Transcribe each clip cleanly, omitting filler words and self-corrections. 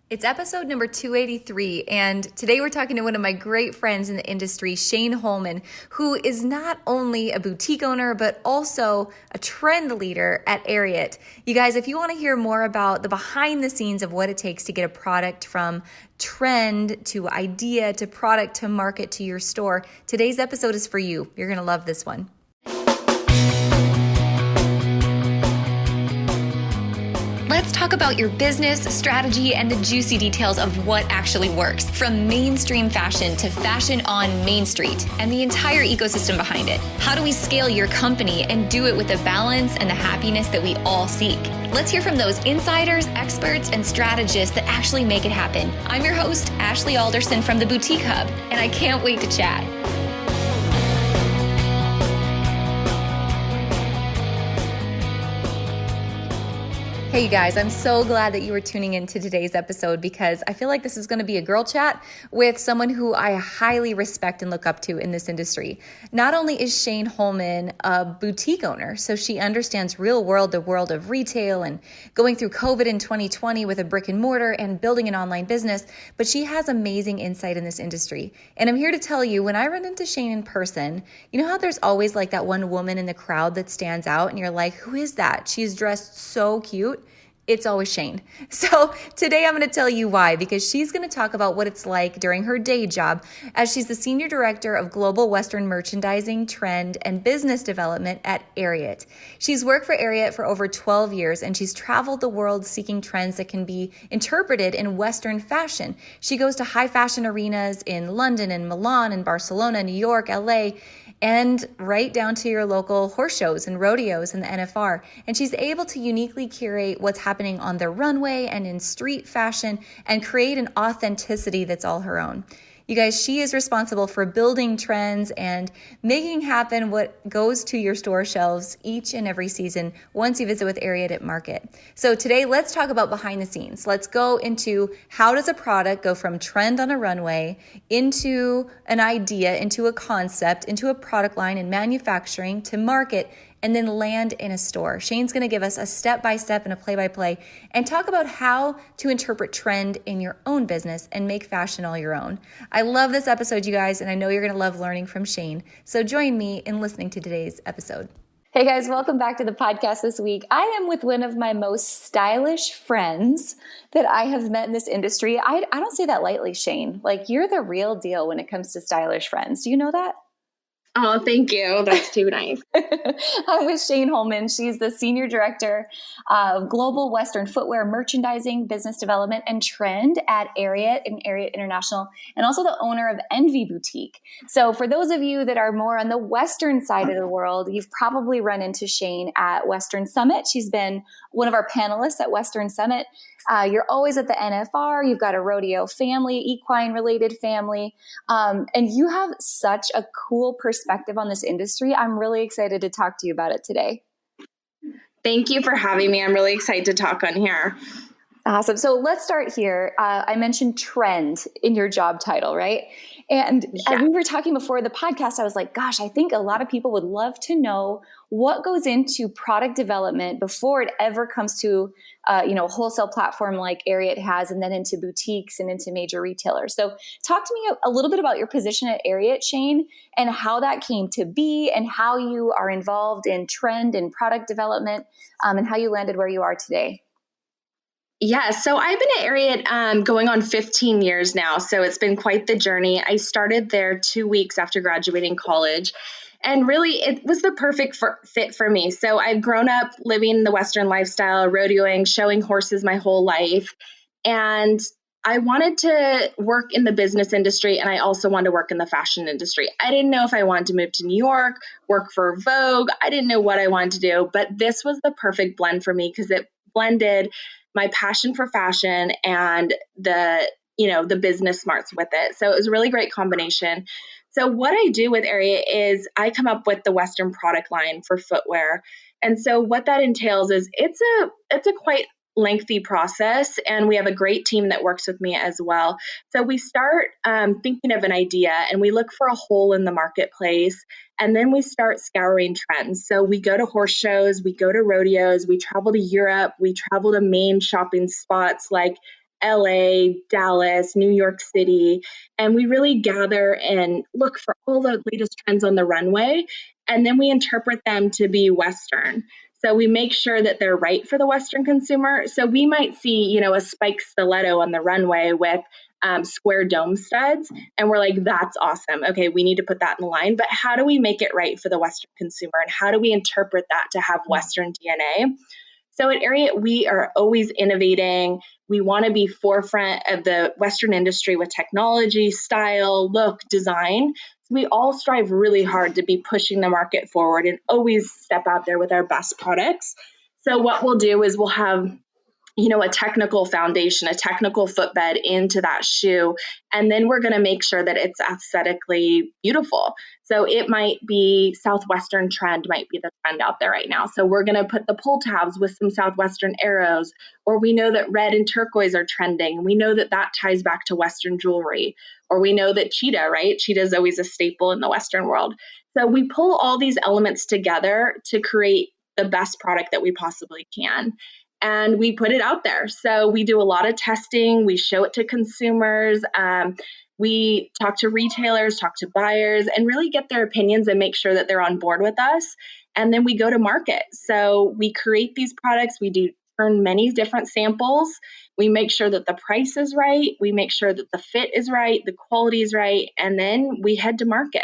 It's episode number 283, and today we're talking to one of my great friends in the industry, Shane Holman, who is not only a boutique owner, but also a trend leader at Ariat. You guys, if you want to hear more about the behind the scenes of what it takes to get a product from trend to idea to product to market to your store, today's episode is for you. You're going to love this one. Let's talk about your business, strategy, and the juicy details of what actually works, from mainstream fashion to fashion on Main Street and the entire ecosystem behind it. How do we scale your company and do it with the balance and the happiness that we all seek? Let's hear from those insiders, experts, and strategists that actually make it happen. I'm your host, Ashley Alderson from the Boutique Hub, and I can't wait to chat. Hey you guys, I'm so glad that you were tuning into today's episode because I feel like this is going to be a girl chat with someone who I highly respect and look up to in this industry. Not only is Shane Holman a boutique owner, so she understands the world of retail and going through COVID in 2020 with a brick and mortar and building an online business, but she has amazing insight in this industry. And I'm here to tell you, when I run into Shane in person, you know how there's always like that one woman in the crowd that stands out and you're like, who is that? She's dressed so cute. It's always Shane. So today I'm going to tell you why, because she's going to talk about what it's like during her day job as she's the Senior Director of Global Western Merchandising, Trend, and Business Development at Ariat. She's worked for Ariat for over 12 years, and she's traveled the world seeking trends that can be interpreted in Western fashion. She goes to high fashion arenas in London and Milan and Barcelona, New York, LA, and right down to your local horse shows and rodeos and the NFR. And she's able to uniquely curate what's happening on the runway and in street fashion and create an authenticity that's all her own. You guys, she is responsible for building trends and making happen what goes to your store shelves each and every season once you visit with Ariat at Market. So today, let's talk about behind the scenes. Let's go into how does a product go from trend on a runway into an idea, into a concept, into a product line in manufacturing to market, and then land in a store. Shane's going to give us a step-by-step and a play-by-play and talk about how to interpret trend in your own business and make fashion all your own. I love this episode, you guys, and I know you're going to love learning from Shane. So join me in listening to today's episode. Hey guys, welcome back to the podcast this week. I am with one of my most stylish friends that I have met in this industry. I don't say that lightly, Shane. Like, you're the real deal when it comes to stylish friends. Do you know that? Oh, thank you. That's too nice. I'm with Shane Holman. She's the Senior Director of Global Western Footwear Merchandising, Business Development, and Trend at Ariat and Ariat International, and also the owner of Envie Boutique. So for those of you that are more on the Western side of the world, you've probably run into Shane at Western Summit. She's been one of our panelists at Western Summit. You're always at the NFR. You've got a Rodeo Family, equine-related family, and you have such a cool perspective on this industry. I'm really excited to talk to you about it today. Thank you for having me. I'm really excited to talk on here. Awesome. So let's start here. I mentioned trend in your job title, right? And as we were talking before the podcast, I was like, gosh, I think a lot of people would love to know what goes into product development before it ever comes to, a wholesale platform like Ariat has, and then into boutiques and into major retailers. So talk to me a little bit about your position at Ariat, Shane, and how that came to be and how you are involved in trend and product development, and how you landed where you are today. Yeah, so I've been at Ariat going on 15 years now, so it's been quite the journey. I started there 2 weeks after graduating college, and really it was the perfect fit for me. So I've grown up living the Western lifestyle, rodeoing, showing horses my whole life, and I wanted to work in the business industry, and I also wanted to work in the fashion industry. I didn't know if I wanted to move to New York, work for Vogue. I didn't know what I wanted to do, but this was the perfect blend for me because it blended my passion for fashion and the business smarts with it. So it was a really great combination. So what I do with Ariat is I come up with the Western product line for footwear. And so what that entails is it's a quite lengthy process, and we have a great team that works with me as well. So we start thinking of an idea, and we look for a hole in the marketplace, and then we start scouring trends. So we go to horse shows, we go to rodeos, we travel to Europe, we travel to main shopping spots like LA, Dallas, New York City, and we really gather and look for all the latest trends on the runway, and then we interpret them to be Western. So we make sure that they're right for the Western consumer. So we might see, a spike stiletto on the runway with square dome studs, and we're like, that's awesome. Okay, we need to put that in line. But how do we make it right for the Western consumer? And how do we interpret that to have Western DNA? So at Ariat, we are always innovating. We want to be forefront of the Western industry with technology, style, look, design. So we all strive really hard to be pushing the market forward and always step out there with our best products. So what we'll do is we'll have a technical foundation, a technical footbed into that shoe. And then we're going to make sure that it's aesthetically beautiful. So it might be Southwestern trend might be the trend out there right now. So we're going to put the pull tabs with some Southwestern arrows, or we know that red and turquoise are trending. We know that that ties back to Western jewelry, or we know that cheetah, right? Cheetah is always a staple in the Western world. So we pull all these elements together to create the best product that we possibly can. And we put it out there. So we do a lot of testing. We show it to consumers. We talk to retailers, talk to buyers, and really get their opinions and make sure that they're on board with us. And then we go to market. So we create these products. We do turn many different samples. We make sure that the price is right. We make sure that the fit is right, the quality is right, and then we head to market.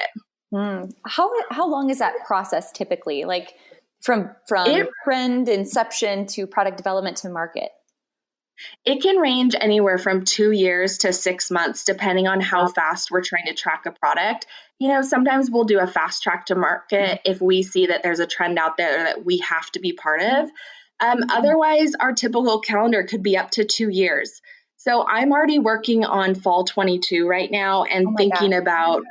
How long is that process typically? Like from trend inception to product development to market? It can range anywhere from 2 years to 6 months, depending on how fast we're trying to track a product. Sometimes we'll do a fast track to market if we see that there's a trend out there that we have to be part of. Otherwise, our typical calendar could be up to 2 years. So I'm already working on fall 22 right now and thinking about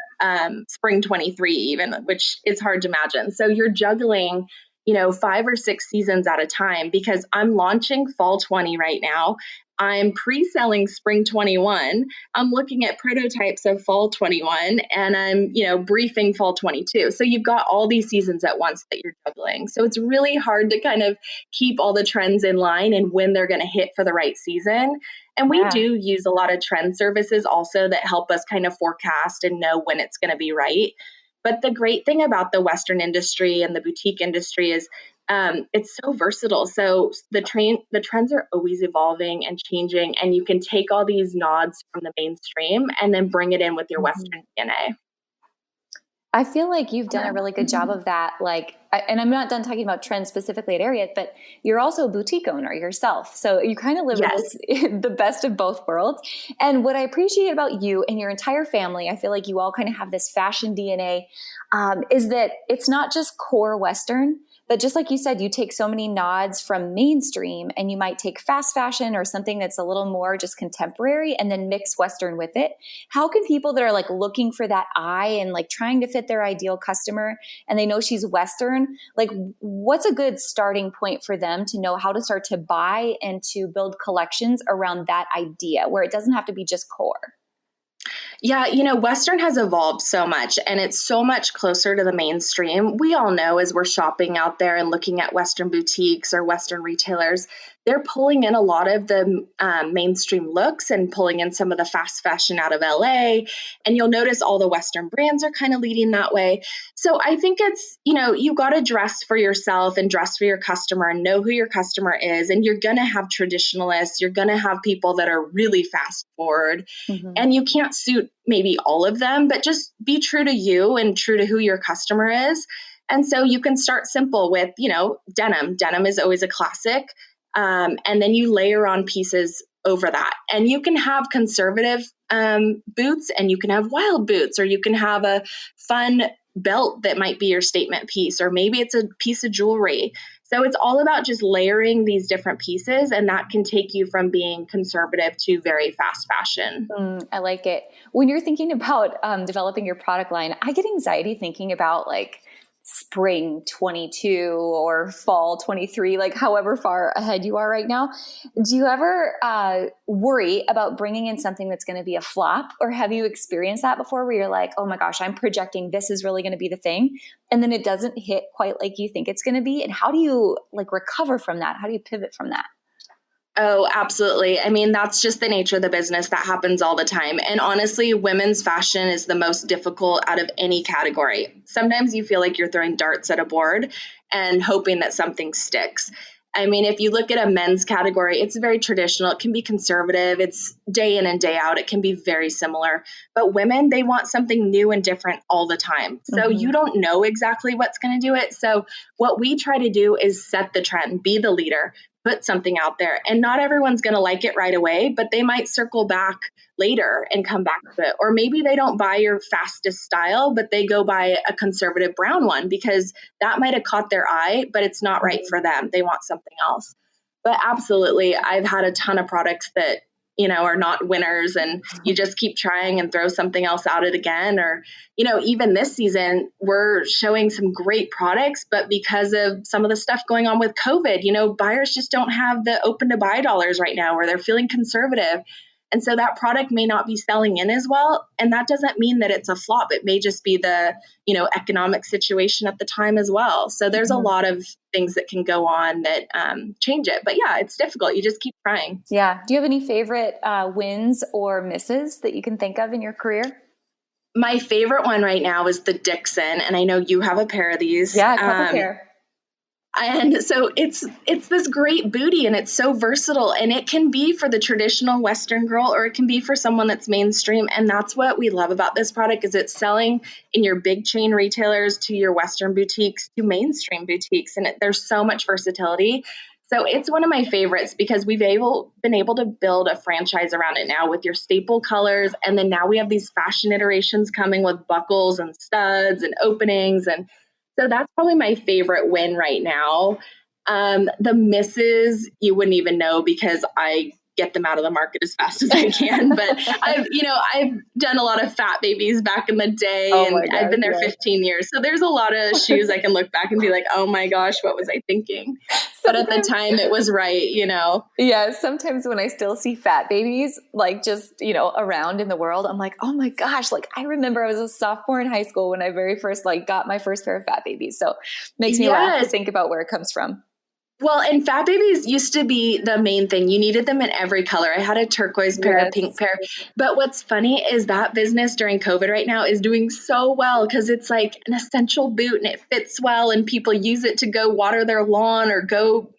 spring 23 even, which is hard to imagine. So you're juggling 5 or 6 seasons at a time, because I'm launching fall 20 right now. I'm pre-selling spring 21. I'm looking at prototypes of fall 21, and I'm, briefing fall 22. So you've got all these seasons at once that you're juggling. So it's really hard to kind of keep all the trends in line and when they're going to hit for the right season. And we do use a lot of trend services also that help us kind of forecast and know when it's going to be right. But the great thing about the Western industry and the boutique industry is it's so versatile. So the trends are always evolving and changing, and you can take all these nods from the mainstream and then bring it in with your Western DNA. I feel like you've done a really good job of that. And I'm not done talking about trends specifically at Ariat, but you're also a boutique owner yourself. So you kind of live in the best of both worlds. And what I appreciate about you and your entire family, I feel like you all kind of have this fashion DNA, is that it's not just core Western, but just like you said, you take so many nods from mainstream, and you might take fast fashion or something that's a little more just contemporary and then mix Western with it. How can people that are looking for that eye and trying to fit their ideal customer, and they know she's Western, what's a good starting point for them to know how to start to buy and to build collections around that idea where it doesn't have to be just core? Yeah, Western has evolved so much, and it's so much closer to the mainstream. We all know as we're shopping out there and looking at Western boutiques or Western retailers, they're pulling in a lot of the mainstream looks and pulling in some of the fast fashion out of LA. And you'll notice all the Western brands are kind of leading that way. So I think it's, you got to dress for yourself and dress for your customer and know who your customer is. And you're going to have traditionalists. You're going to have people that are really fast forward. Mm-hmm. And you can't suit maybe all of them, but just be true to you and true to who your customer is. And so you can start simple with, denim. Denim is always a classic. And then you layer on pieces over that. And you can have conservative boots, and you can have wild boots, or you can have a fun belt that might be your statement piece, or maybe it's a piece of jewelry. So it's all about just layering these different pieces, and that can take you from being conservative to very fast fashion. I like it. When you're thinking about developing your product line, I get anxiety thinking about spring 22 or fall 23, however far ahead you are right now. Do you ever worry about bringing in something that's going to be a flop, or have you experienced that before where you're like, oh my gosh, I'm projecting this is really going to be the thing, and then it doesn't hit quite like you think it's going to be? And how do you recover from that? How do you pivot from that? Oh, absolutely. I mean, that's just the nature of the business. That happens all the time. And honestly, women's fashion is the most difficult out of any category. Sometimes you feel like you're throwing darts at a board and hoping that something sticks. I mean, if you look at a men's category, it's very traditional. It can be conservative. It's day in and day out. It can be very similar. But women, they want something new and different all the time. So you don't know exactly what's going to do it. So what we try to do is set the trend, be the leader, put something out there. And not everyone's going to like it right away, but they might circle back later and come back to it. Or maybe they don't buy your fastest style, but they go buy a conservative brown one because that might have caught their eye, but it's not right for them. They want something else. But absolutely, I've had a ton of products that, are not winners, and you just keep trying and throw something else out it again. Or, even this season, we're showing some great products, but because of some of the stuff going on with COVID, buyers just don't have the open to buy dollars right now, or they're feeling conservative. And so that product may not be selling in as well. And that doesn't mean that it's a flop. It may just be the, economic situation at the time as well. So there's a lot of things that can go on that change it. But yeah, it's difficult. You just keep trying. Yeah. Do you have any favorite wins or misses that you can think of in your career? My favorite one right now is the Dixon. And I know you have a pair of these. Yeah, a couple pair. And so it's this great booty, and it's so versatile, and it can be for the traditional Western girl, or it can be for someone that's mainstream. And that's what we love about this product, is it's selling in your big chain retailers to your Western boutiques to mainstream boutiques. And there's so much versatility. So it's one of my favorites because we've been able to build a franchise around it now with your staple colors. And then now we have these fashion iterations coming with buckles and studs and openings. And so that's probably my favorite win right now. The misses, you wouldn't even know because I get them out of the market as fast as I can. But I've done a lot of Fat Babies back in the day, and I've been there 15 years. So there's a lot of shoes I can look back and be like, oh my gosh, what was I thinking? But at the time it was right, Yeah. Sometimes when I still see Fat Babies, like just, around in the world, I'm like, oh my gosh, like I remember I was a sophomore in high school when I very first got my first pair of Fat Babies. So makes me laugh to think about where it comes from. Well, and Fat Babies used to be the main thing. You needed them in every color. I had a turquoise pair, a pink pair. But what's funny is that business during COVID right now is doing so well because it's like an essential boot and it fits well, and people use it to go water their lawn or go,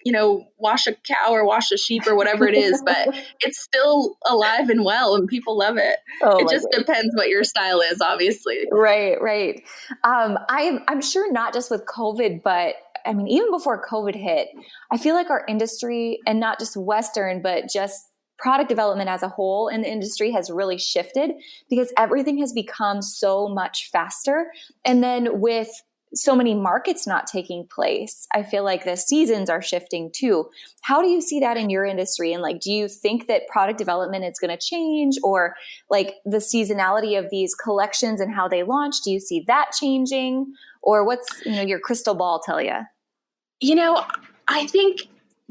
wash a cow or wash a sheep or whatever it is. But it's still alive and well, and people love it. It just depends what your style is, obviously. Right. I'm sure not just with COVID, but I mean, even before COVID hit, I feel like our industry, and not just Western, but just product development as a whole in the industry, has really shifted because everything has become so much faster. And then with so many markets not taking place, I feel like the seasons are shifting too. How do you see that in your industry? And do you think that product development is going to change, or the seasonality of these collections and how they launch? Do you see that changing, or what's, your crystal ball tell you? I think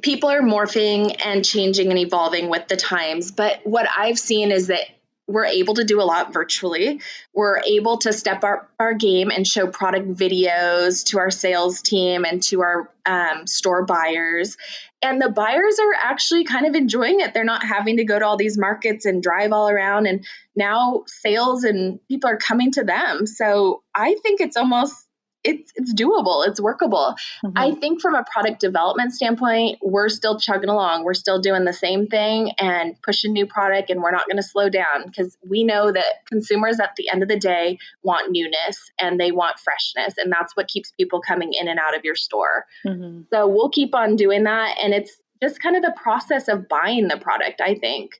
people are morphing and changing and evolving with the times. But what I've seen is that we're able to do a lot virtually. We're able to step up our game and show product videos to our sales team and to our store buyers. And the buyers are actually kind of enjoying it. They're not having to go to all these markets and drive all around. And now sales and people are coming to them. So I think it's doable. It's workable. Mm-hmm. I think from a product development standpoint, we're still chugging along. We're still doing the same thing and pushing new product, and we're not going to slow down because we know that consumers at the end of the day want newness and they want freshness. And that's what keeps people coming in and out of your store. Mm-hmm. So we'll keep on doing that. And it's just kind of the process of buying the product, I think.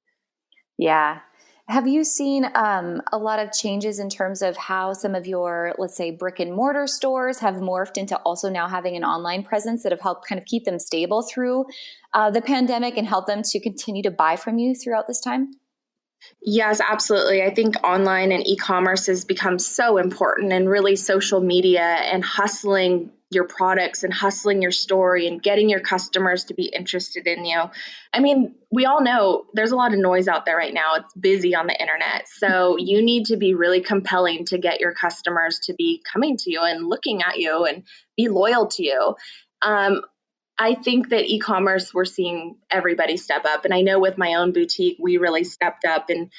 Yeah. Have you seen a lot of changes in terms of how some of your, let's say, brick and mortar stores have morphed into also now having an online presence that have helped kind of keep them stable through the pandemic and help them to continue to buy from you throughout this time? Yes, absolutely. I think online and e-commerce has become so important, and really social media and hustling your products and hustling your story and getting your customers to be interested in you. I mean, we all know there's a lot of noise out there right now. It's busy on the internet. So you need to be really compelling to get your customers to be coming to you and looking at you and be loyal to you. I think that e-commerce, we're seeing everybody step up. And I know with my own boutique, we really stepped up and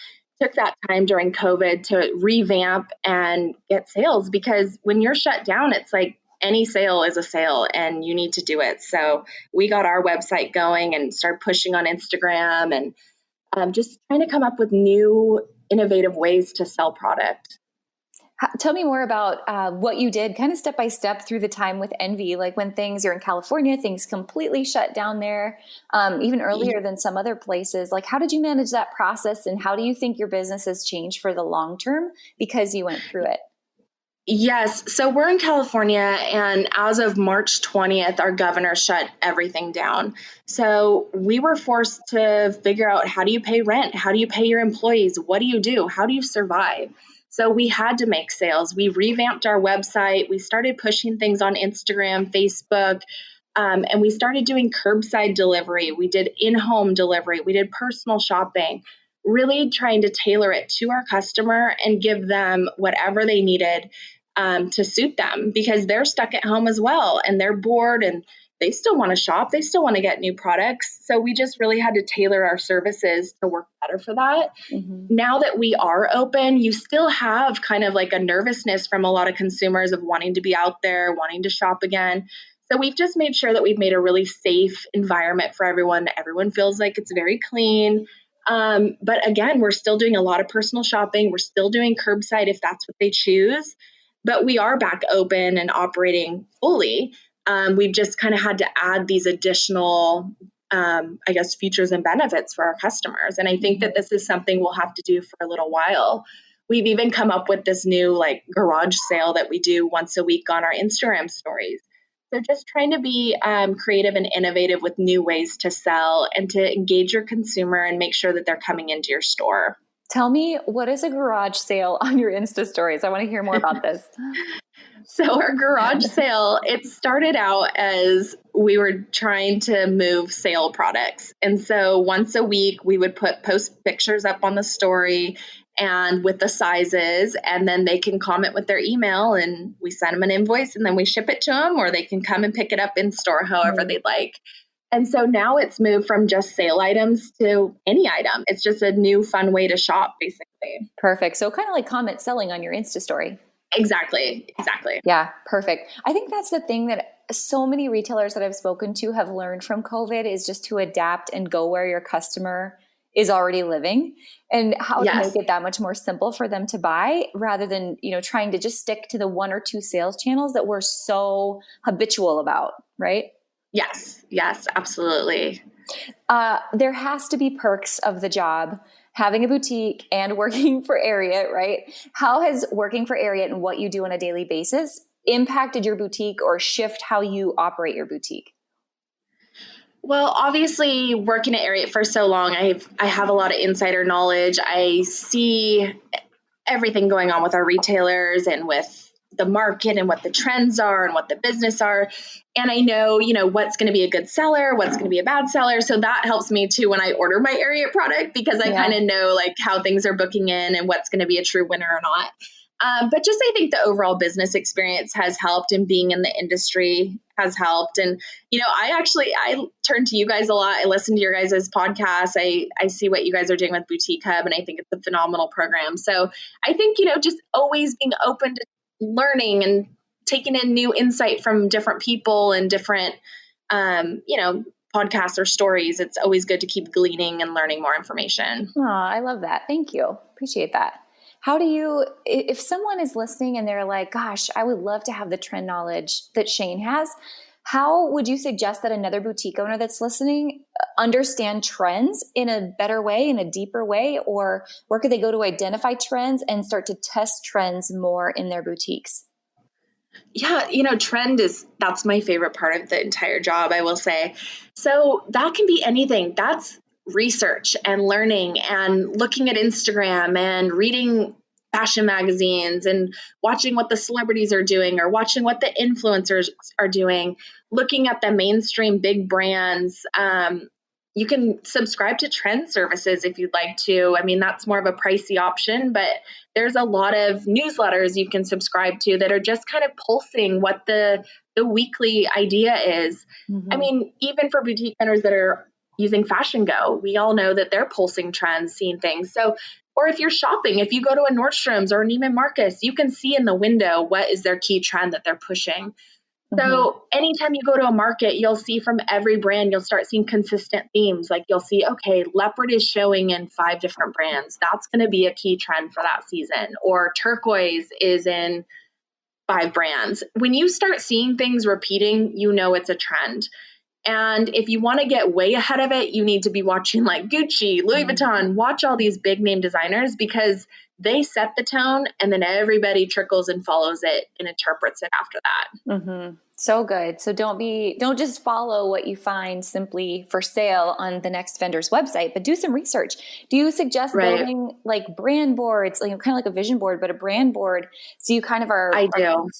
took that time during COVID to revamp and get sales, because when you're shut down, it's like any sale is a sale and you need to do it. So we got our website going and started pushing on Instagram and just trying to come up with new innovative ways to sell product. Tell me more about what you did kind of step by step through the time with Envie, like when you're in California, things completely shut down there, even earlier than some other places. Like, how did you manage that process, and how do you think your business has changed for the long term because you went through it? Yes. So we're in California, and as of March 20th, our governor shut everything down. So we were forced to figure out, how do you pay rent? How do you pay your employees? What do you do? How do you survive? So we had to make sales. We revamped our website. We started pushing things on Instagram, Facebook, and we started doing curbside delivery. We did in-home delivery. We did personal shopping, really trying to tailor it to our customer and give them whatever they needed to suit them, because they're stuck at home as well and they're bored and they still want to shop. They still want to get new products. So we just really had to tailor our services to work better for that. Mm-hmm. Now that we are open, you still have kind of like a nervousness from a lot of consumers of wanting to be out there, wanting to shop again. So we've just made sure that we've made a really safe environment for everyone. Everyone feels like it's very clean. But again, we're still doing a lot of personal shopping. We're still doing curbside if that's what they choose. But we are back open and operating fully. We've just kind of had to add these additional, features and benefits for our customers. And I think that this is something we'll have to do for a little while. We've even come up with this new garage sale that we do once a week on our Instagram stories. So just trying to be creative and innovative with new ways to sell and to engage your consumer and make sure that they're coming into your store. Tell me, what is a garage sale on your Insta stories? I want to hear more about this. So our garage sale, it started out as we were trying to move sale products. And so once a week, we would post pictures up on the story and with the sizes, and then they can comment with their email and we send them an invoice and then we ship it to them, or they can come and pick it up in store however they'd like. And so now it's moved from just sale items to any item. It's just a new fun way to shop, basically. Perfect. So kind of like comment selling on your Insta story. Exactly. Yeah, perfect. I think that's the thing that so many retailers that I've spoken to have learned from COVID is just to adapt and go where your customer is already living, and how to make it that much more simple for them to buy, rather than, trying to just stick to the one or two sales channels that we're so habitual about, right? Yes, absolutely. There has to be perks of the job, having a boutique and working for Ariat, right? How has working for Ariat and what you do on a daily basis impacted your boutique or shift how you operate your boutique? Well, obviously, working at Ariat for so long, I have a lot of insider knowledge. I see everything going on with our retailers and with the market and what the trends are and what the business are. And I know, what's going to be a good seller, what's going to be a bad seller. So that helps me too when I order my Ariat product, because I kind of know how things are booking in and what's going to be a true winner or not. But just, I think the overall business experience has helped, and being in the industry has helped. And, I turn to you guys a lot. I listen to your guys' podcasts. I see what you guys are doing with Boutique Hub, and I think it's a phenomenal program. So I think, just always being open to learning and taking in new insight from different people and different, podcasts or stories. It's always good to keep gleaning and learning more information. Oh, I love that. Thank you. Appreciate that. How do you, if someone is listening and they're like, gosh, I would love to have the trend knowledge that Shane has, how would you suggest that another boutique owner that's listening understand trends in a better way, in a deeper way? Or where could they go to identify trends and start to test trends more in their boutiques? Yeah, that's my favorite part of the entire job, I will say. So that can be anything. That's research and learning and looking at Instagram and reading fashion magazines and watching what the celebrities are doing or watching what the influencers are doing, looking at the mainstream big brands, you can subscribe to trend services if you'd like to. I mean, that's more of a pricey option, but there's a lot of newsletters you can subscribe to that are just kind of pulsing what the weekly idea is. I mean, even for boutique owners that are using Fashion Go, we all know that they're pulsing trends, seeing things. So, or if you're shopping, if you go to a Nordstrom's or a Neiman Marcus, you can see in the window what is their key trend that they're pushing. So anytime you go to a market, you'll see from every brand, you'll start seeing consistent themes. Like you'll see, okay, leopard is showing in 5 different brands. That's going to be a key trend for that season. Or turquoise is in 5 brands. When you start seeing things repeating, you know it's a trend. And if you want to get way ahead of it, you need to be watching like Gucci, Louis Vuitton, watch all these big name designers because they set the tone and then everybody trickles and follows it and interprets it after that. So good. So don't just follow what you find simply for sale on the next vendor's website, but do some research. Do you suggest building like brand boards, like kind of like a vision board, but a brand board? So you kind of are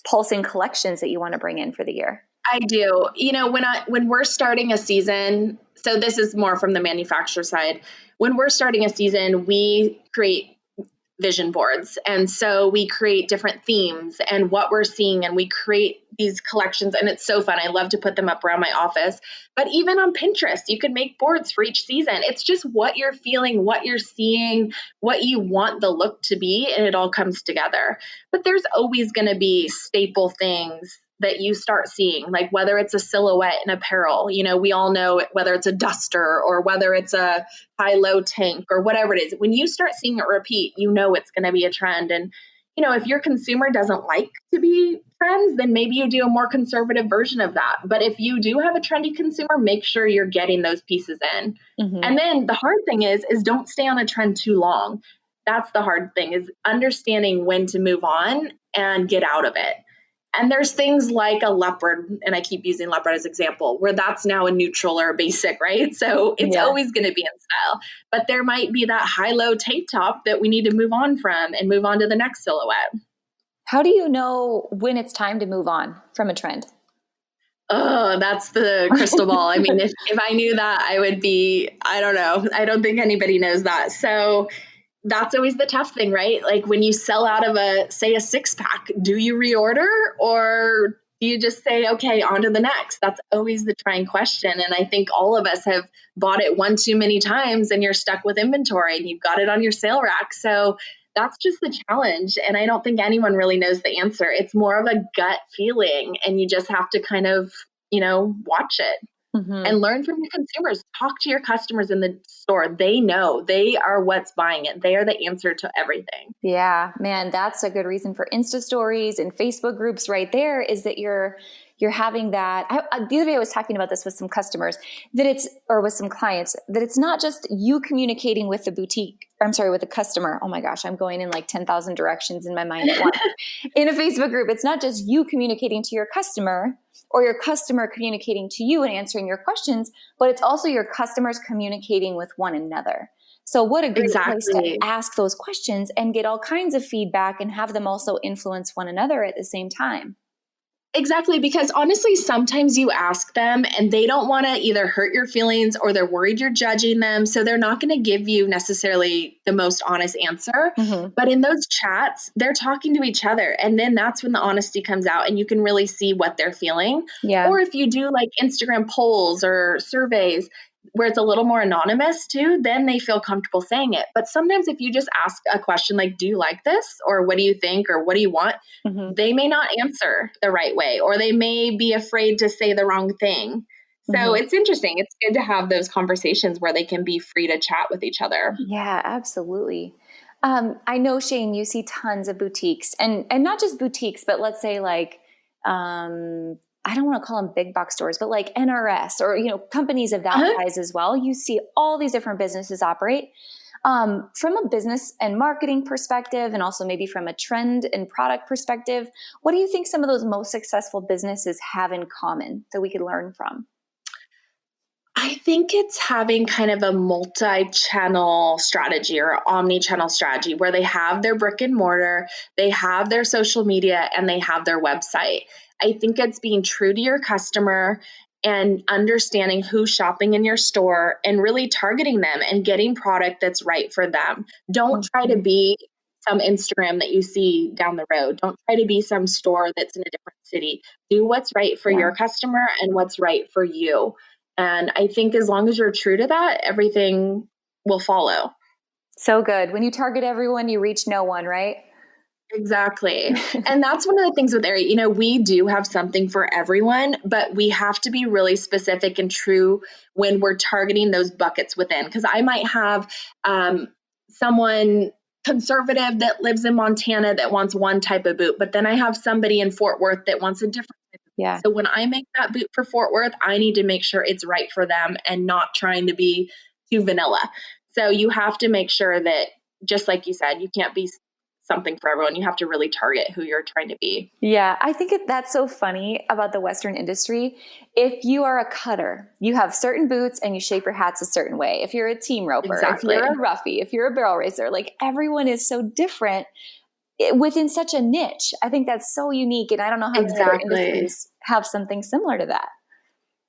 pulsing collections that you want to bring in for the year. I do. You know, when we're starting a season, so this is more from the manufacturer side. When we're starting a season, we create vision boards. And so we create different themes and what we're seeing, and we create these collections. And it's so fun. I love to put them up around my office. But even on Pinterest, you can make boards for each season. It's just what you're feeling, what you're seeing, what you want the look to be, and it all comes together. But there's always going to be staple things that you start seeing, like whether it's a silhouette in apparel, you know, we all know whether it's a duster or whether it's a high-low tank or whatever it is. When you start seeing it repeat, you know it's going to be a trend. And, you know, if your consumer doesn't like to be trends, then maybe you do a more conservative version of that. But if you do have a trendy consumer, make sure you're getting those pieces in. And then the hard thing is don't stay on a trend too long. That's the hard thing, is understanding when to move on and get out of it. And there's things like a leopard, and I keep using leopard as example, where that's now a neutral or a basic, right? So it's always going to be in style. But there might be that high-low tank top that we need to move on from and move on to the next silhouette. How do you know when it's time to move on from a trend? Oh, that's the crystal ball. I mean, if I knew that, I would be, I don't know. I don't think anybody knows that. So that's always the tough thing, right? Like when you sell out of a 6-pack, do you reorder or do you just say, okay, on to the next? That's always the trying question. And I think all of us have bought it one too many times and you're stuck with inventory and you've got it on your sale rack. So that's just the challenge. And I don't think anyone really knows the answer. It's more of a gut feeling and you just have to kind of, you know, watch it. And learn from your consumers. Talk to your customers in the store. They know. They are what's buying it. They are the answer to everything. Yeah, man, that's a good reason for Insta stories and Facebook groups right there, is that you're having that. The other day I was talking about this with some customers, or with some clients, that it's not just you communicating with the boutique, with the customer. Oh my gosh, I'm going in like 10,000 directions in my mind at once. In a Facebook group, it's not just you communicating to your customer or your customer communicating to you and answering your questions, but it's also your customers communicating with one another. So what a great place to ask those questions and get all kinds of feedback and have them also influence one another at the same time. Exactly, because honestly, sometimes you ask them and they don't want to either hurt your feelings or they're worried you're judging them. So they're not going to give you necessarily the most honest answer. But in those chats, they're talking to each other. And then that's when the honesty comes out and you can really see what they're feeling. Or if you do like Instagram polls or surveys, where it's a little more anonymous too, then they feel comfortable saying it. But sometimes if you just ask a question like, do you like this? Or what do you think? Or what do you want? They may not answer the right way, or they may be afraid to say the wrong thing. So it's interesting. It's good to have those conversations where they can be free to chat with each other. Yeah, absolutely. I know, Shane, you see tons of boutiques and not just boutiques, but let's say like, I don't want to call them big box stores, but like NRS or, you know, companies of that size as well. You see all these different businesses operate. From a business and marketing perspective, and also maybe from a trend and product perspective, what do you think some of those most successful businesses have in common that we could learn from? I think it's having kind of a multi-channel strategy or omni-channel strategy where they have their brick and mortar, they have their social media, and they have their website. I think it's being true to your customer and understanding who's shopping in your store and really targeting them and getting product that's right for them. Don't try to be some Instagram that you see down the road. Don't try to be some store that's in a different city. Do what's right for your customer and what's right for you. And I think as long as you're true to that, everything will follow. So good. When you target everyone, you reach no one, right? Exactly. And that's one of the things with Ariat, we do have something for everyone, but we have to be really specific and true when we're targeting those buckets within. Because I might have someone conservative that lives in Montana that wants one type of boot, but then I have somebody in Fort Worth that wants a different type of boot. Yeah. So when I make that boot for Fort Worth, I need to make sure it's right for them and not trying to be too vanilla. So you have to make sure that, just like you said, you can't be something for everyone. You have to really target who you're trying to be. Yeah, I think that's so funny about the Western industry. If you are a cutter, you have certain boots and you shape your hats a certain way. If you're a team roper, Exactly. If you're a roughie, if you're a barrel racer, like everyone is so different within such a niche. I think that's so unique. And I don't know how many other industries have something similar to that.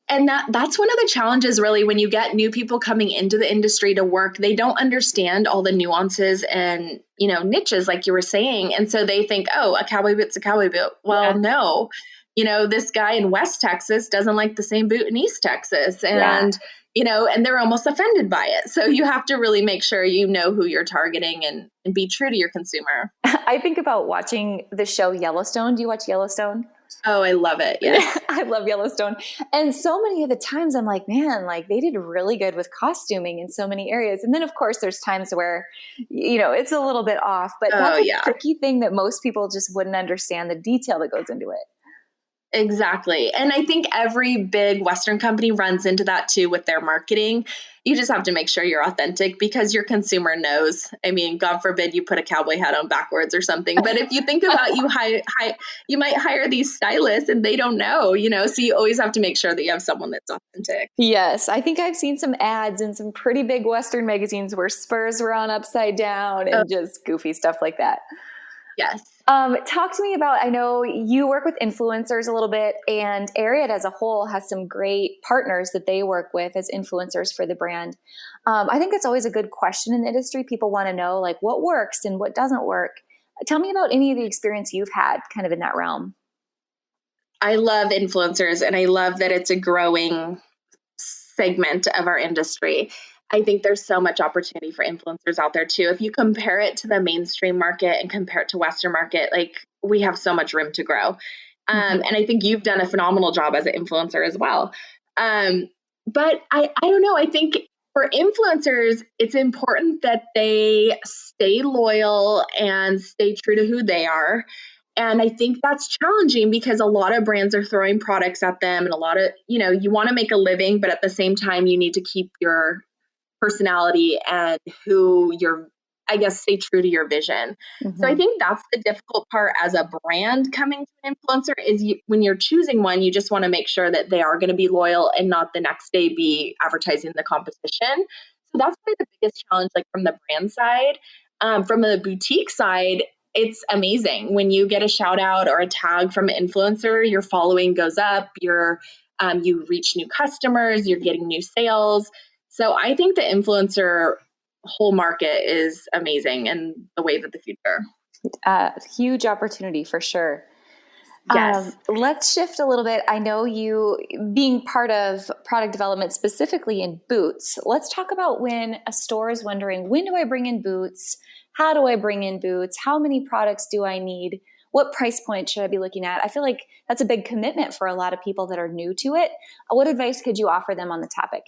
And that's one of the challenges really when you get new people coming into the industry to work. They don't understand all the nuances and, niches like you were saying. And so they think, oh, a cowboy boot's a cowboy boot. Well, no, this guy in West Texas doesn't like the same boot in East Texas. And, and they're almost offended by it. So you have to really make sure you know who you're targeting and be true to your consumer. I think about watching the show Yellowstone. Do you watch Yellowstone? Oh, I love it. Yes. I love Yellowstone. And so many of the times I'm like, man, like they did really good with costuming in so many areas. And then of course there's times where, it's a little bit off, but that's a tricky thing that most people just wouldn't understand the detail that goes into it. Exactly. And I think every big Western company runs into that too with their marketing. You just have to make sure you're authentic because your consumer knows. I mean, God forbid you put a cowboy hat on backwards or something. But if you think about you might hire these stylists and they don't know, so you always have to make sure that you have someone that's authentic. Yes. I think I've seen some ads in some pretty big Western magazines where spurs were on upside down and just goofy stuff like that. Yes. Talk to me about, I know you work with influencers a little bit, and Ariat as a whole has some great partners that they work with as influencers for the brand. I think that's always a good question in the industry. People want to know like what works and what doesn't work. Tell me about any of the experience you've had kind of in that realm. I love influencers and I love that it's a growing segment of our industry. I think there's so much opportunity for influencers out there too. If you compare it to the mainstream market and compare it to Western market, like we have so much room to grow. And I think you've done a phenomenal job as an influencer as well. But I don't know. I think for influencers, it's important that they stay loyal and stay true to who they are. And I think that's challenging because a lot of brands are throwing products at them and a lot of, you want to make a living, but at the same time, you need to keep your personality and who you're, I guess, stay true to your vision. So I think that's the difficult part as a brand coming to an influencer is when you're choosing one, you just want to make sure that they are going to be loyal and not the next day be advertising the competition. So that's probably the biggest challenge, like from the brand side. From the boutique side, it's amazing when you get a shout out or a tag from an influencer, your following goes up, you reach new customers, you're getting new sales. So I think the influencer whole market is amazing and the wave of the future. Huge opportunity for sure. Yes. Let's shift a little bit. I know you being part of product development, specifically in boots. Let's talk about when a store is wondering, when do I bring in boots? How do I bring in boots? How many products do I need? What price point should I be looking at? I feel like that's a big commitment for a lot of people that are new to it. What advice could you offer them on the topic?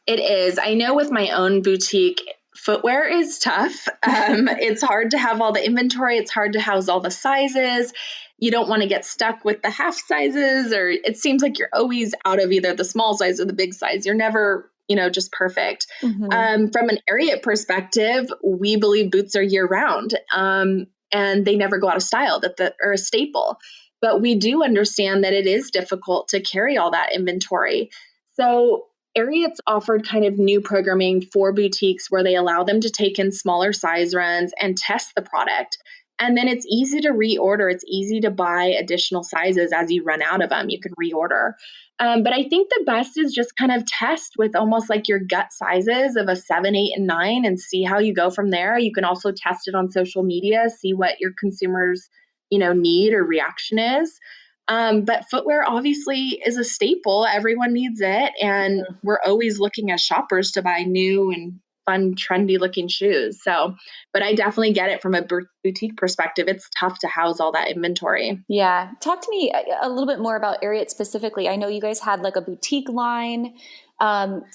It is. I know with my own boutique, footwear is tough. It's hard to have all the inventory. It's hard to house all the sizes. You don't want to get stuck with the half sizes, or it seems like you're always out of either the small size or the big size. You're never, just perfect. From an Ariat perspective, we believe boots are year round, and they never go out of style. That are a staple. But we do understand that it is difficult to carry all that inventory. So Ariat's offered kind of new programming for boutiques where they allow them to take in smaller size runs and test the product. And then it's easy to reorder. It's easy to buy additional sizes as you run out of them. You can reorder. But I think the best is just kind of test with almost like your gut sizes of a 7, 8, and 9 and see how you go from there. You can also test it on social media, see what your consumers, need or reaction is. But footwear obviously is a staple. Everyone needs it. And we're always looking as shoppers to buy new and fun, trendy looking shoes. So, but I definitely get it from a boutique perspective. It's tough to house all that inventory. Yeah. Talk to me a little bit more about Ariat specifically. I know you guys had like a boutique line.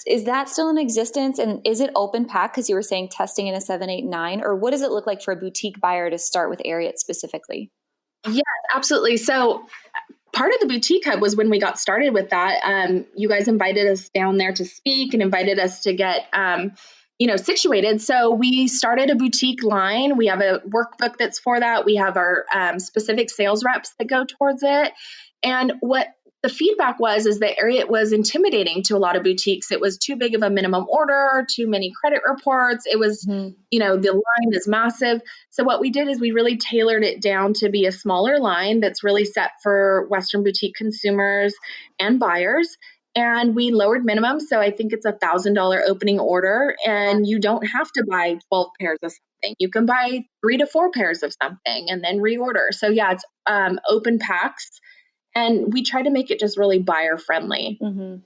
Is that still in existence? And is it open pack? Because you were saying testing in a 7, 8, 9, or what does it look like for a boutique buyer to start with Ariat specifically? Yes, absolutely. So part of the boutique hub was when we got started with that. You guys invited us down there to speak and invited us to get, situated. So we started a boutique line. We have a workbook that's for that. We have our specific sales reps that go towards it. And what the feedback is that Ariat was intimidating to a lot of boutiques. It was too big of a minimum order, too many credit reports. It was, the line is massive. So what we did is we really tailored it down to be a smaller line that's really set for Western boutique consumers and buyers. And we lowered minimum. So I think it's $1,000 opening order, and you don't have to buy 12 pairs of something. You can buy 3 to 4 pairs of something and then reorder. So yeah, it's open packs. And we try to make it just really buyer friendly. Mm-hmm.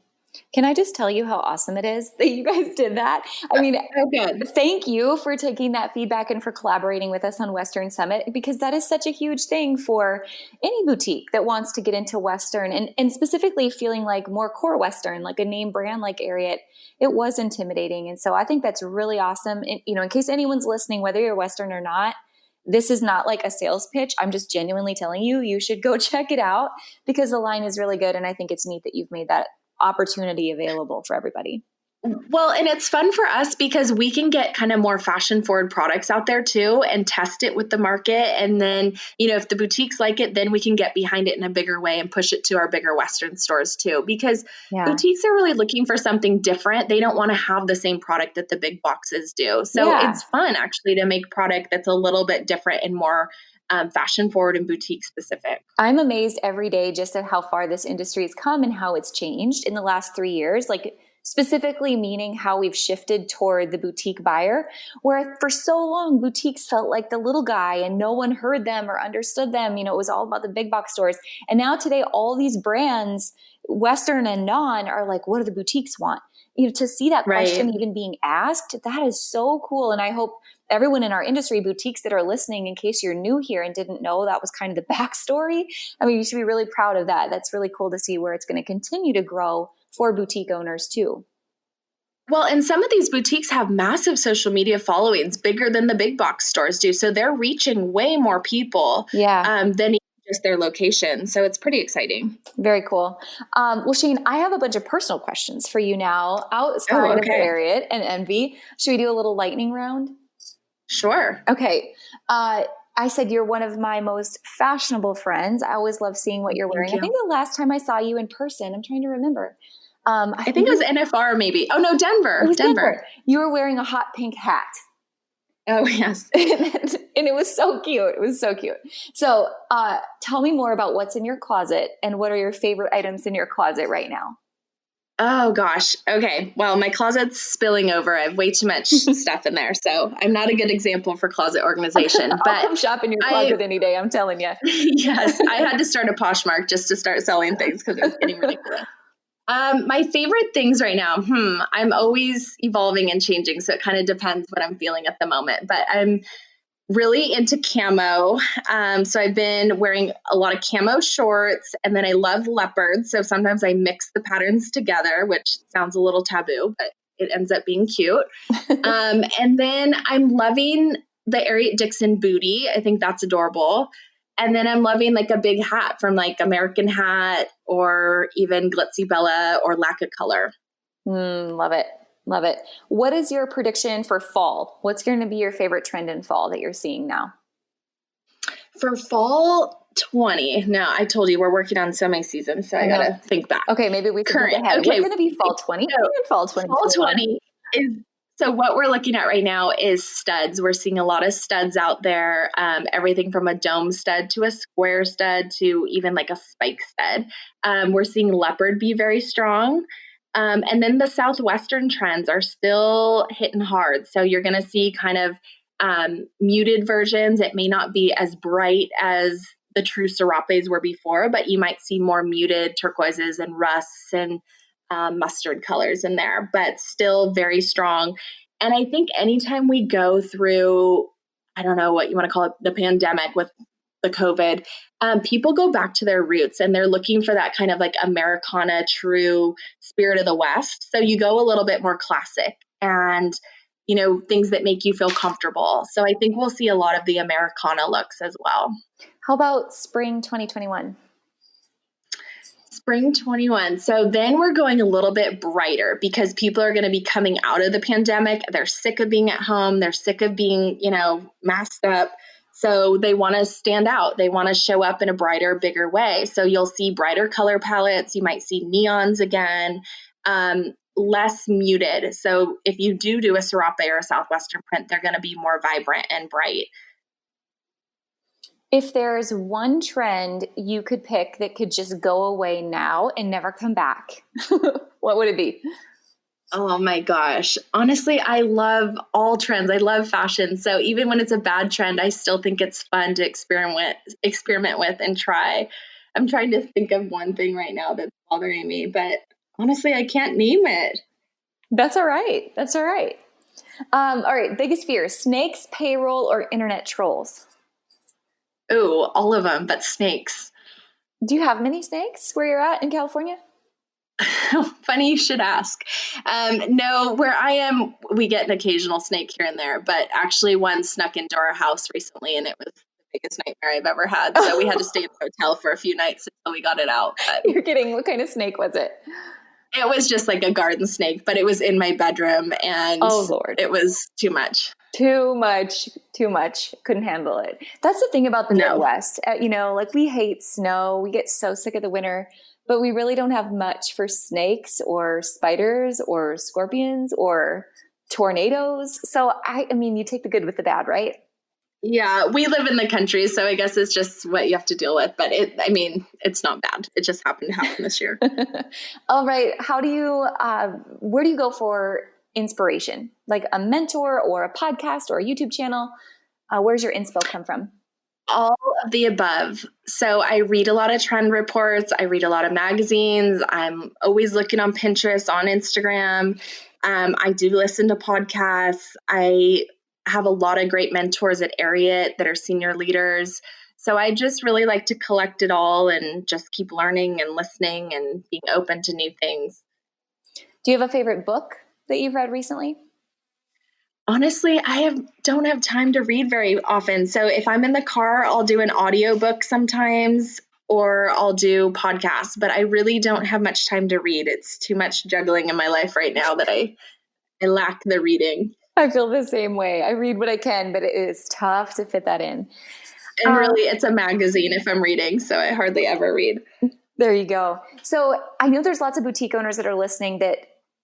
Can I just tell you how awesome it is that you guys did that? I mean, thank you for taking that feedback and for collaborating with us on Western Summit, because that is such a huge thing for any boutique that wants to get into Western and specifically feeling like more core Western, like a name brand like Ariat. It was intimidating. And so I think that's really awesome. And, in case anyone's listening, whether you're Western or not, this is not like a sales pitch. I'm just genuinely telling you, you should go check it out because the line is really good. And I think it's neat that you've made that opportunity available for everybody. Well, and it's fun for us because we can get kind of more fashion forward products out there too and test it with the market. And then, if the boutiques like it, then we can get behind it in a bigger way and push it to our bigger Western stores too, because boutiques are really looking for something different. They don't want to have the same product that the big boxes do. So it's fun actually to make product that's a little bit different and more fashion forward and boutique specific. I'm amazed every day just at how far this industry has come and how it's changed in the last 3 years. Like, specifically meaning how we've shifted toward the boutique buyer, where for so long boutiques felt like the little guy and no one heard them or understood them. It was all about the big box stores. And now today, all these brands, Western and non, are like, what do the boutiques want? To see that question even being asked, that is so cool. And I hope everyone in our industry, boutiques that are listening, in case you're new here and didn't know that was kind of the backstory, you should be really proud of that. That's really cool to see where it's going to continue to grow for boutique owners too. Well, and some of these boutiques have massive social media followings, bigger than the big box stores do. So they're reaching way more people than just their location. So it's pretty exciting. Very cool. Well, Shane, I have a bunch of personal questions for you now outside of Ariat and Envie. Should we do a little lightning round? Sure. Okay. I said you're one of my most fashionable friends. I always love seeing what you're wearing. I think the last time I saw you in person, I'm trying to remember. I think it was NFR maybe. Oh no, Denver. It was Denver. You were wearing a hot pink hat. Oh yes. And it was so cute. It was so cute. So tell me more about what's in your closet and what are your favorite items in your closet right now? Oh gosh. Okay. Well, my closet's spilling over. I have way too much stuff in there. So I'm not a good example for closet organization. But I'll come shop in your closet any day, I'm telling you. Yes. I had to start a Poshmark just to start selling things because it was getting ridiculous. My favorite things right now, I'm always evolving and changing. So it kind of depends what I'm feeling at the moment, but I'm really into camo. So I've been wearing a lot of camo shorts, and then I love leopards. So sometimes I mix the patterns together, which sounds a little taboo, but it ends up being cute. And then I'm loving the Ariat Dixon booty. I think that's adorable. And then I'm loving like a big hat from like American Hat or even Glitzy Bella or Lack of Color. Love it. Love it. What is your prediction for fall? What's going to be your favorite trend in fall that you're seeing now? For fall 20. No, I told you we're working on so many seasons, so I got to think back. Okay, maybe we can move ahead. Okay. What's going to be fall 20? So, fall 20. Fall 20 is So what we're looking at right now is studs. We're seeing a lot of studs out there, everything from a dome stud to a square stud to even like a spike stud. We're seeing leopard be very strong. And then the Southwestern trends are still hitting hard. So you're going to see kind of muted versions. It may not be as bright as the true serapes were before, but you might see more muted turquoises and rusts and mustard colors in there, but still very strong. And I think anytime we go through, I don't know what you want to call it, the pandemic with the COVID, people go back to their roots and they're looking for that kind of like Americana, true spirit of the West. So you go a little bit more classic and, you know, things that make you feel comfortable. So I think we'll see a lot of the Americana looks as well. How about spring 2021? Spring 21. So then we're going a little bit brighter because people are going to be coming out of the pandemic. They're sick of being at home. They're sick of being, you know, masked up. So they want to stand out. They want to show up in a brighter, bigger way. So you'll see brighter color palettes. You might see neons again, less muted. So if you do a serape or a Southwestern print, they're going to be more vibrant and bright. If there's one trend you could pick that could just go away now and never come back, what would it be? Oh my gosh. Honestly, I love all trends. I love fashion. So even when it's a bad trend, I still think it's fun to experiment with and try. I'm trying to think of one thing right now that's bothering me, but honestly, I can't name it. That's all right. That's all right. All right. Biggest fears: snakes, payroll, or internet trolls? Oh, all of them, but snakes. Do you have many snakes where you're at in California? Funny you should ask. No, where I am, we get an occasional snake here and there, but actually one snuck into our house recently and it was the biggest nightmare I've ever had. So we had to stay in the hotel for a few nights until we got it out. But You're kidding. What kind of snake was it? it was just like a garden snake, but it was in my bedroom and Oh, Lord. It was too much. Too much. Couldn't handle it. That's the thing about the Midwest. You know, like we hate snow. We get so sick of the winter, but we really don't have much for snakes or spiders or scorpions or tornadoes. So I mean, you take the good with the bad, right? Yeah, we live in the country, so I guess it's just what you have to deal with. But it's not bad. It just happened to happen this year. All right. Where do you go for inspiration? Like a mentor or a podcast or a YouTube channel? Where's your inspo come from? All of the above. So I read a lot of trend reports. I read a lot of magazines. I'm always looking on Pinterest, on Instagram. I do listen to podcasts. I have a lot of great mentors at Ariat that are senior leaders. So I just really like to collect it all and just keep learning and listening and being open to new things. Do you have a favorite book that you've read recently? Honestly, don't have time to read very often. So if I'm in the car, I'll do an audiobook sometimes, or I'll do podcasts, but I really don't have much time to read. It's too much juggling in my life right now that I lack the reading. I feel the same way. I read what I can, but it is tough to fit that in. And really, it's a magazine if I'm reading, so I hardly ever read. There you go. So I know there's lots of boutique owners that are listening that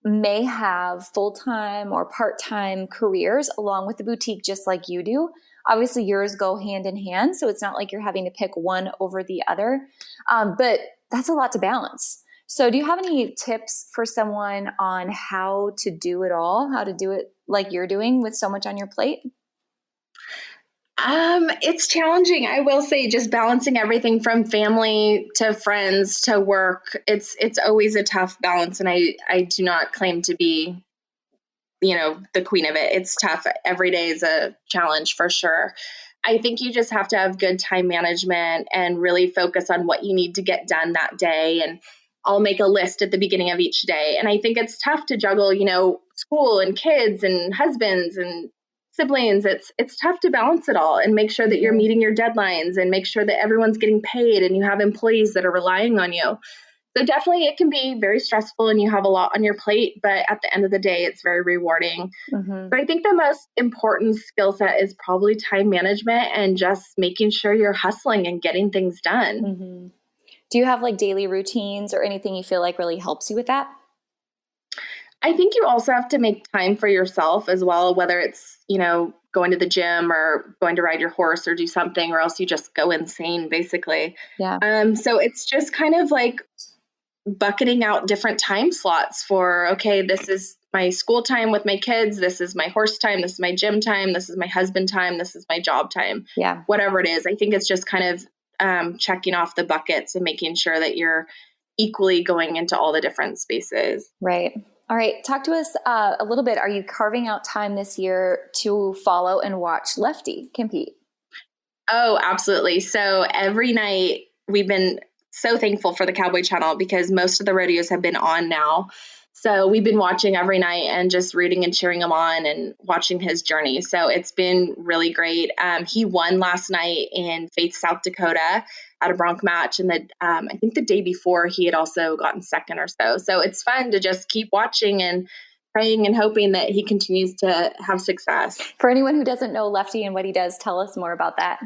may have full-time or part-time careers along with the boutique, just like you do. Obviously, yours go hand in hand, so it's not like you're having to pick one over the other. But that's a lot to balance. So do you have any tips for someone on how to do it all, how to do it like you're doing with so much on your plate? It's challenging. I will say just balancing everything from family to friends to work. It's always a tough balance. And I do not claim to be, the queen of it. It's tough. Every day is a challenge for sure. I think you just have to have good time management and really focus on what you need to get done that day. And I'll make a list at the beginning of each day. And I think it's tough to juggle, school and kids and husbands and siblings. It's tough to balance it all and make sure that you're meeting your deadlines and make sure that everyone's getting paid and you have employees that are relying on you. So definitely it can be very stressful and you have a lot on your plate, but at the end of the day, it's very rewarding. Mm-hmm. But I think the most important skill set is probably time management and just making sure you're hustling and getting things done. Mm-hmm. Do you have like daily routines or anything you feel like really helps you with that? I think you also have to make time for yourself as well, whether it's, going to the gym or going to ride your horse or do something, or else you just go insane, basically. Yeah. So it's just kind of like bucketing out different time slots for, okay, this is my school time with my kids. This is my horse time. This is my gym time. This is my husband time. This is my job time. Yeah. Whatever it is. I think it's just kind of checking off the buckets and making sure that you're equally going into all the different spaces. Right. All right. Talk to us a little bit. Are you carving out time this year to follow and watch Lefty compete? Oh, absolutely. So every night we've been so thankful for the Cowboy Channel because most of the rodeos have been on now. So we've been watching every night and just rooting and cheering him on and watching his journey. So it's been really great. He won last night in Faith, South Dakota at a bronc match. And I think the day before he had also gotten second or so. So it's fun to just keep watching and praying and hoping that he continues to have success. For anyone who doesn't know Lefty and what he does, tell us more about that.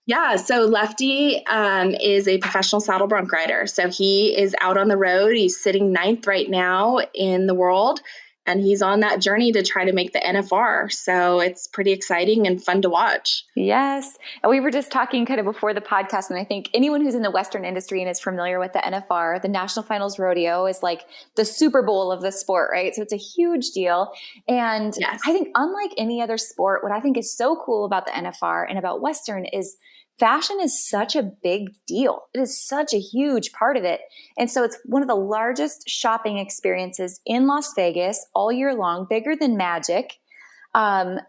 Yeah, so Lefty is a professional saddle bronc rider. So he is out on the road. He's sitting ninth right now in the world, and he's on that journey to try to make the NFR. So it's pretty exciting and fun to watch. Yes. And we were just talking kind of before the podcast, and I think anyone who's in the Western industry and is familiar with the NFR, the National Finals Rodeo, is like the Super Bowl of the sport, right? So it's a huge deal. And yes. I think unlike any other sport, what I think is so cool about the NFR and about Western is fashion is such a big deal. It is such a huge part of it. And so it's one of the largest shopping experiences in Las Vegas all year long, bigger than Magic,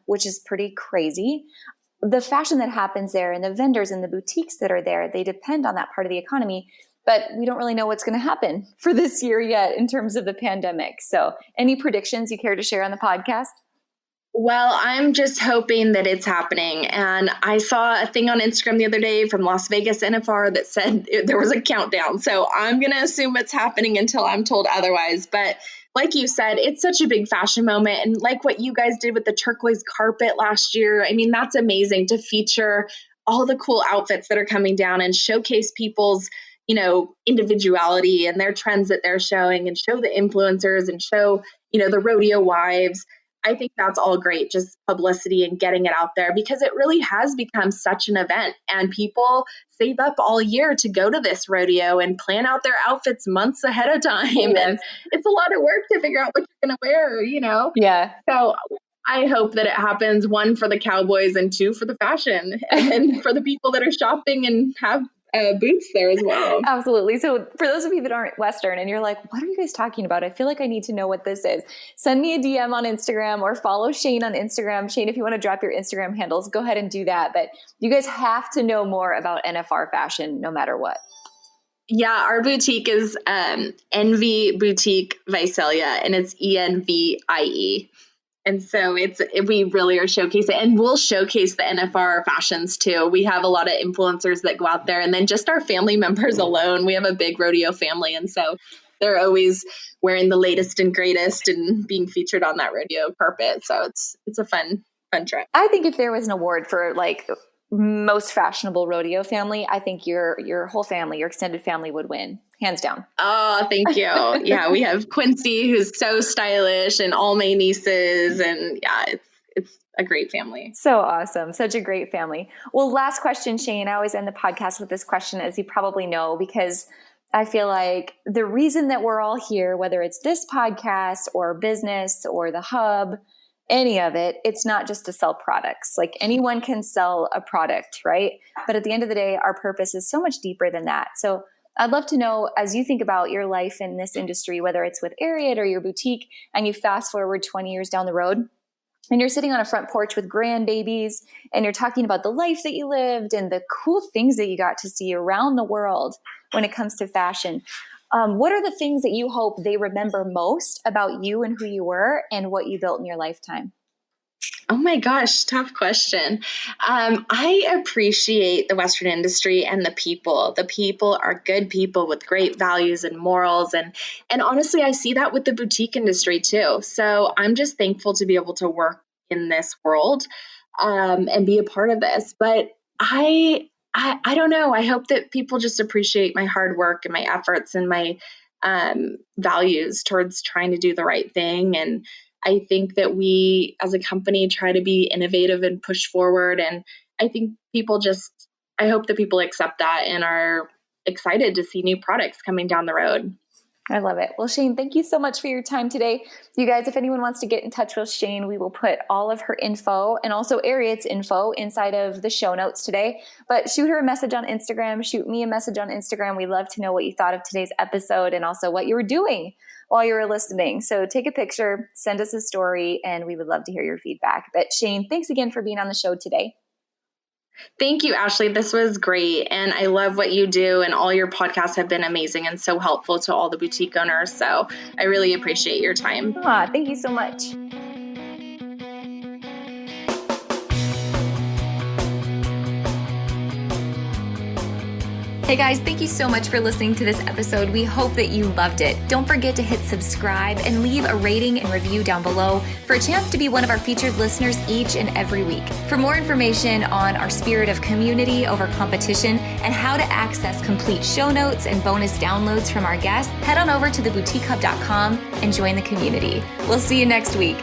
which is pretty crazy. The fashion that happens there and the vendors and the boutiques that are there, they depend on that part of the economy. But we don't really know what's going to happen for this year yet in terms of the pandemic. So any predictions you care to share on the podcast? Well, I'm just hoping that it's happening. And I saw a thing on Instagram the other day from Las Vegas NFR that said there was a countdown. So I'm going to assume it's happening until I'm told otherwise. But like you said, it's such a big fashion moment. And like what you guys did with the turquoise carpet last year, I mean, that's amazing to feature all the cool outfits that are coming down and showcase people's, individuality and their trends that they're showing and show the influencers and show, the rodeo wives. I think that's all great, just publicity and getting it out there because it really has become such an event and people save up all year to go to this rodeo and plan out their outfits months ahead of time. Yes. And it's a lot of work to figure out what you're going to wear, Yeah. So I hope that it happens, one, for the cowboys and two, for the fashion and for the people that are shopping and have boots there as well. Absolutely. So for those of you that aren't Western and you're like, what are you guys talking about? I feel like I need to know what this is. Send me a DM on Instagram or follow Shane on Instagram. Shane, if you want to drop your Instagram handles, go ahead and do that. But you guys have to know more about NFR fashion no matter what. Yeah, our boutique is Envie Boutique Visalia, and it's ENVIE. And so we really are showcasing, and we'll showcase the NFR fashions too. We have a lot of influencers that go out there, and then just our family members alone. We have a big rodeo family, and so they're always wearing the latest and greatest and being featured on that rodeo carpet. So it's a fun trip. I think if there was an award for like most fashionable rodeo family, I think your whole family, your extended family would win, hands down. Oh, thank you. Yeah, we have Quincy, who's so stylish, and all my nieces, and yeah, it's a great family. So awesome. Such a great family. Well, last question, Shane. I always end the podcast with this question, as you probably know, because I feel like the reason that we're all here, whether it's this podcast or business or the hub, any of it, it's not just to sell products. Like anyone can sell a product, right? But at the end of the day, our purpose is so much deeper than that. So I'd love to know, as you think about your life in this industry, whether it's with Ariat or your boutique, and you fast forward 20 years down the road, and you're sitting on a front porch with grandbabies, and you're talking about the life that you lived and the cool things that you got to see around the world when it comes to fashion. What are the things that you hope they remember most about you and who you were and what you built in your lifetime? Oh my gosh, tough question. I appreciate the Western industry and the people. The people are good people with great values and morals. And honestly, I see that with the boutique industry too. So I'm just thankful to be able to work in this world and be a part of this. But I don't know. I hope that people just appreciate my hard work and my efforts and my values towards trying to do the right thing. And I think that we as a company try to be innovative and push forward. And I think I hope that people accept that and are excited to see new products coming down the road. I love it. Well, Shane, thank you so much for your time today. You guys, if anyone wants to get in touch with Shane, we will put all of her info and also Ariat's info inside of the show notes today. But shoot her a message on Instagram. Shoot me a message on Instagram. We'd love to know what you thought of today's episode and also what you were doing while you were listening. So take a picture, send us a story, and we would love to hear your feedback. But Shane, thanks again for being on the show today. Thank you, Ashley. This was great. And I love what you do. And all your podcasts have been amazing and so helpful to all the boutique owners. So I really appreciate your time. Thank you so much. Hey guys, thank you so much for listening to this episode. We hope that you loved it. Don't forget to hit subscribe and leave a rating and review down below for a chance to be one of our featured listeners each and every week. For more information on our spirit of community over competition and how to access complete show notes and bonus downloads from our guests, head on over to theboutiquehub.com and join the community. We'll see you next week.